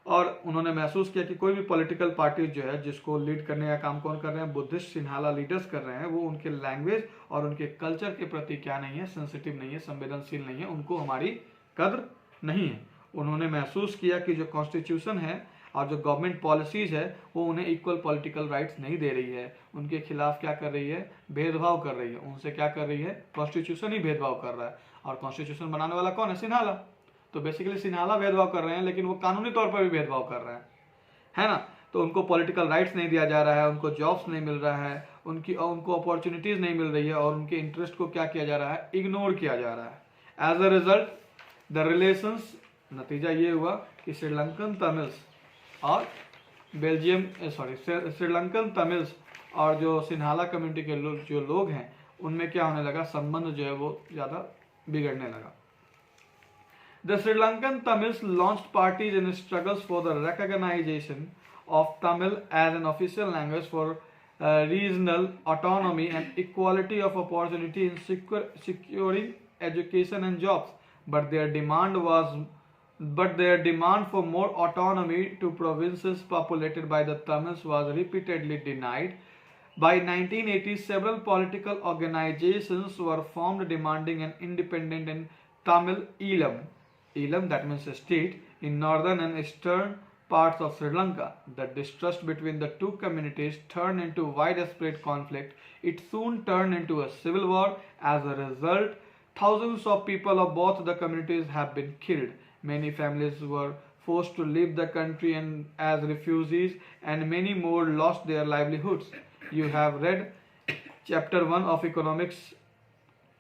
और उन्होंने महसूस किया कि कोई भी पॉलिटिकल पार्टी जो है जिसको लीड करने का काम कौन कर रहे हैं, बुद्धिस्ट सिन्हाला लीडर्स कर रहे हैं, वो उनके लैंग्वेज और उनके कल्चर के प्रति क्या नहीं है, सेंसिटिव नहीं है, संवेदनशील नहीं है, उनको हमारी कद्र नहीं है। उन्होंने महसूस किया कि जो कॉन्स्टिट्यूशन है और जो गवर्नमेंट पॉलिसीज है वो उन्हें इक्वल पॉलिटिकल राइट्स नहीं दे रही है, उनके खिलाफ क्या कर रही है, भेदभाव कर रही है, उनसे क्या कर रही है, कॉन्स्टिट्यूशन ही भेदभाव कर रहा है। और कॉन्स्टिट्यूशन बनाने वाला कौन है, सिन्हाला। तो बेसिकली सिन्हाला भेदभाव कर रहे हैं, लेकिन वो कानूनी तौर पर भी भेदभाव कर रहे हैं, है ना। तो उनको पॉलिटिकल राइट्स नहीं दिया जा रहा है, उनको जॉब्स नहीं मिल रहा है, उनको अपॉर्चुनिटीज नहीं मिल रही है, और उनके इंटरेस्ट को क्या किया जा रहा है, इग्नोर किया जा रहा है। As a result the relations, नतीजा ये हुआ कि श्रीलंकन तमिल्स और श्रीलंकन तमिल्स और जो सिन्हाला कम्युनिटी के जो लोग हैं उनमें क्या होने लगा, संबंध जो है वो ज़्यादा बिगड़ने लगा। The Sri Lankan Tamils launched parties in struggles for the recognition of Tamil as an official language for regional autonomy and equality of opportunity in securing education and jobs. But their demand for more autonomy to provinces populated by the Tamils was repeatedly denied. By 1980, several political organizations were formed demanding an independent and Tamil Eelam, that means a state, in northern and eastern parts of Sri Lanka. The distrust between the two communities turned into widespread conflict. It soon turned into a civil war. As a result, thousands of people of both the communities have been killed. Many families were forced to leave the country and as refugees, and many more lost their livelihoods. You have read chapter 1 of economics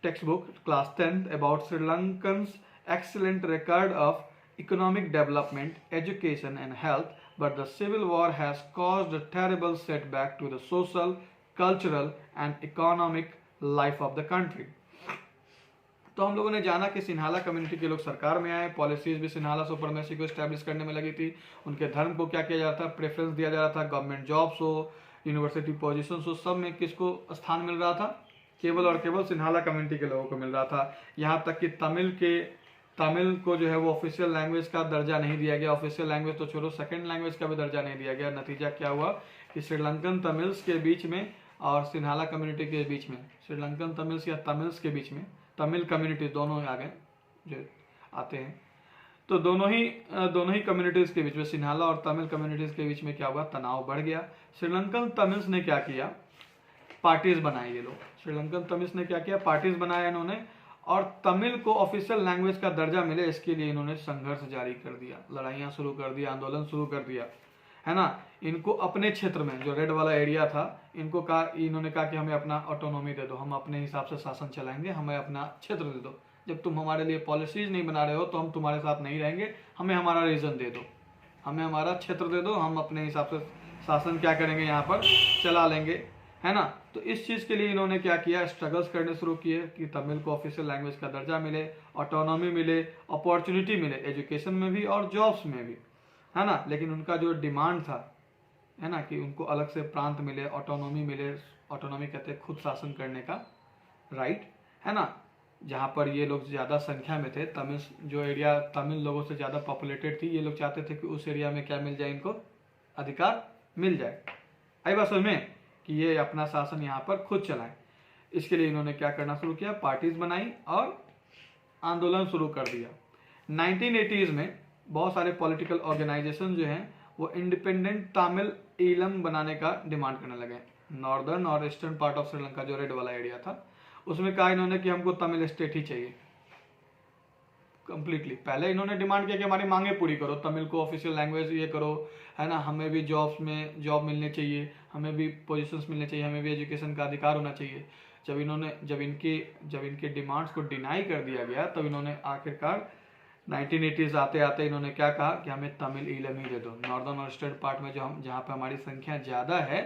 textbook class 10th about Sri Lankans excellent record of economic development, education and health, but the civil war has caused a terrible setback to the social, cultural and economic life of the country. तो हम लोगों ने जाना कि Sinhala community के लोग सरकार में आए, पॉलिसीज भी सिन्हाला सुपरमेसी को एस्टैब्लिश करने में लगी थी, उनके धर्म को क्या किया जाता था, प्रेफरेंस दिया जा रहा था, गवर्नमेंट जॉब्स हो, यूनिवर्सिटी पोजीशंस हो, सब में किसको स्थान मिल रहा था, केवल और केवल सिन्हाला कम्युनिटी के लोगों को मिल रहा था। यहाँ तक कि तमिल को जो है वो ऑफिशियल लैंग्वेज का दर्जा नहीं दिया गया, ऑफिशियल लैंग्वेज तो छोड़ो सेकंड लैंग्वेज का भी दर्जा नहीं दिया गया। नतीजा क्या हुआ कि श्रीलंकन तमिल्स के बीच में और सिन्हाला कम्युनिटी के बीच में, श्रीलंकन तमिल्स या तमिल्स के बीच में, तमिल कम्युनिटी दोनों आ गए जो आते हैं, तो दोनों ही कम्युनिटीज़ के बीच में, सिन्हाला और तमिल कम्युनिटीज़ के बीच में क्या हुआ, तनाव बढ़ गया। श्रीलंकन तमिल्स ने क्या किया, पार्टीज बनाई। ये लोग श्रीलंकन तमिल्स ने क्या किया, पार्टीज बनाया इन्होंने, और तमिल को ऑफिशियल लैंग्वेज का दर्जा मिले इसके लिए इन्होंने संघर्ष जारी कर दिया, लड़ाइयाँ शुरू कर दिया, आंदोलन शुरू कर दिया, है ना। इनको अपने क्षेत्र में जो रेड वाला एरिया था, इन्होंने कहा कि हमें अपना ऑटोनॉमी दे दो, हम अपने हिसाब से शासन चलाएंगे, हमें अपना क्षेत्र दे दो। जब तुम हमारे लिए पॉलिसीज नहीं बना रहे हो तो हम तुम्हारे साथ नहीं रहेंगे, हमें हमारा रीजन दे दो, हमें हमारा क्षेत्र दे दो, हम अपने हिसाब से शासन क्या करेंगे यहाँ पर चला लेंगे, है ना। तो इस चीज़ के लिए इन्होंने क्या किया, स्ट्रगल्स करने शुरू किए कि तमिल को ऑफिशियल लैंग्वेज का दर्जा मिले, ऑटोनॉमी मिले, अपॉर्चुनिटी मिले एजुकेशन में भी और जॉब्स में भी, है ना। लेकिन उनका जो डिमांड था, है ना, कि उनको अलग से प्रांत मिले, ऑटोनॉमी मिले, ऑटोनॉमी कहते हैं खुद शासन करने का राइट, है ना। जहाँ पर ये लोग ज़्यादा संख्या में थे, तमिल जो एरिया तमिल लोगों से ज़्यादा पॉपुलेटेड थी, ये लोग चाहते थे कि उस एरिया में क्या मिल जाए, इनको अधिकार मिल जाए। आई बात समझ में कि ये अपना शासन यहाँ पर खुद चलाएं। इसके लिए इन्होंने क्या करना शुरू किया, पार्टीज बनाई और आंदोलन शुरू कर दिया। 1980s में बहुत सारे पॉलिटिकल ऑर्गेनाइजेशन जो हैं वो इंडिपेंडेंट तमिल ईलम बनाने का डिमांड करने लगे। नॉर्दर्न और ईस्टर्न पार्ट ऑफ श्रीलंका जो रेड वाला एरिया था, उसमें कहा इन्होंने कि हमको तमिल स्टेट ही चाहिए कंप्लीटली। पहले इन्होंने डिमांड किया कि हमारी मांगे पूरी करो, तमिल को ऑफिशियल लैंग्वेज ये करो, है ना, हमें भी जॉब्स में जॉब मिलने चाहिए, हमें भी पोजीशंस मिलने चाहिए, हमें भी एजुकेशन का अधिकार होना चाहिए। जब इनके डिमांड्स को डिनाई कर दिया गया, तब इन्होंने आखिरकार 1980s आते आते इन्होंने क्या कहा कि हमें तमिल ईलम ही दे दो। नॉर्दर्न और ईस्टर्न पार्ट में जहाँ पर हमारी संख्या ज़्यादा है,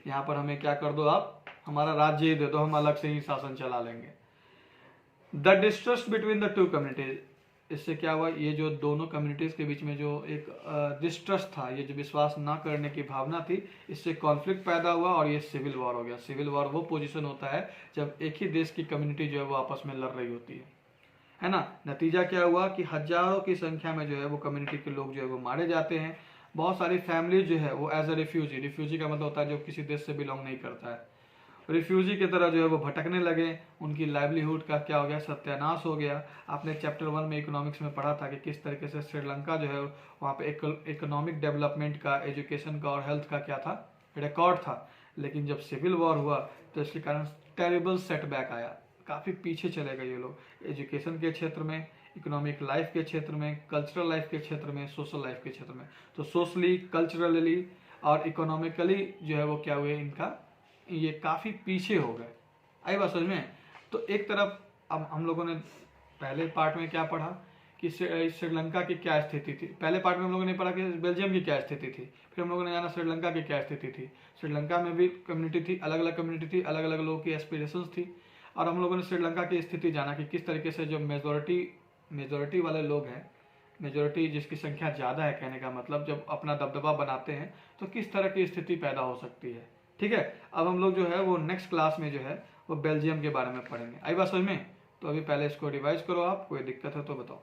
यहाँ पर हमें क्या कर दो, आप हमारा राज्य ही दे दो, हम अलग से ही शासन चला लेंगे। The distrust between the two communities, इससे क्या हुआ, ये जो दोनों कम्युनिटीज के बीच में जो एक डिस्ट्रस्ट था, ये जो विश्वास ना करने की भावना थी, इससे कॉन्फ्लिक्ट पैदा हुआ और ये सिविल वॉर हो गया। सिविल वॉर वो पोजीशन होता है जब एक ही देश की कम्युनिटी जो है वो आपस में लड़ रही होती है है ना। नतीजा क्या हुआ कि हजारों की संख्या में जो है वो कम्युनिटी के लोग जो है वो मारे जाते हैं। बहुत सारी फैमिली जो है वो एज अ रिफ्यूजी का मतलब होता है जो किसी देश से बिलोंग नहीं करता है, रिफ्यूजी की तरह जो है वो भटकने लगे। उनकी लाइवलीहुड का क्या हो गया, सत्यानाश हो गया। आपने चैप्टर 1 में इकोनॉमिक्स में पढ़ा था कि किस तरीके से श्रीलंका जो है वहाँ पे इकोनॉमिक डेवलपमेंट का, एजुकेशन का और हेल्थ का क्या था, रिकॉर्ड था। लेकिन जब सिविल वॉर हुआ तो इसके कारण टेरिबल सेटबैक आया, काफ़ी पीछे चले गए ये लोग एजुकेशन के क्षेत्र में, इकोनॉमिक लाइफ के क्षेत्र में, कल्चरल लाइफ के क्षेत्र में, सोशल लाइफ के क्षेत्र में। तो सोशली, कल्चरली और इकोनॉमिकली जो है वो क्या हुए, इनका ये काफ़ी पीछे हो गए। आई बात समझ में। तो एक तरफ अब हम लोगों ने पहले पार्ट में क्या पढ़ा कि श्रीलंका की क्या स्थिति थी। पहले पार्ट में हम लोगों ने पढ़ा कि बेल्जियम की क्या स्थिति थी, फिर हम लोगों ने जाना श्रीलंका की क्या स्थिति थी। श्रीलंका में भी कम्युनिटी थी, अलग अलग कम्युनिटी थी, अलग अलग लोगों की एस्पिरेशंस थी। और हम लोगों ने श्रीलंका की स्थिति जाना कि किस तरीके से जो मेजोरिटी वाले लोग हैं, मेजोरिटी जिसकी संख्या ज़्यादा है, कहने का मतलब जब अपना दबदबा बनाते हैं तो किस तरह की स्थिति पैदा हो सकती है। ठीक है, अब हम लोग जो है वो नेक्स्ट क्लास में जो है वो बेल्जियम के बारे में पढ़ेंगे। आई बात समझ में। तो अभी पहले इसको रिवाइज करो आप, कोई दिक्कत है तो बताओ।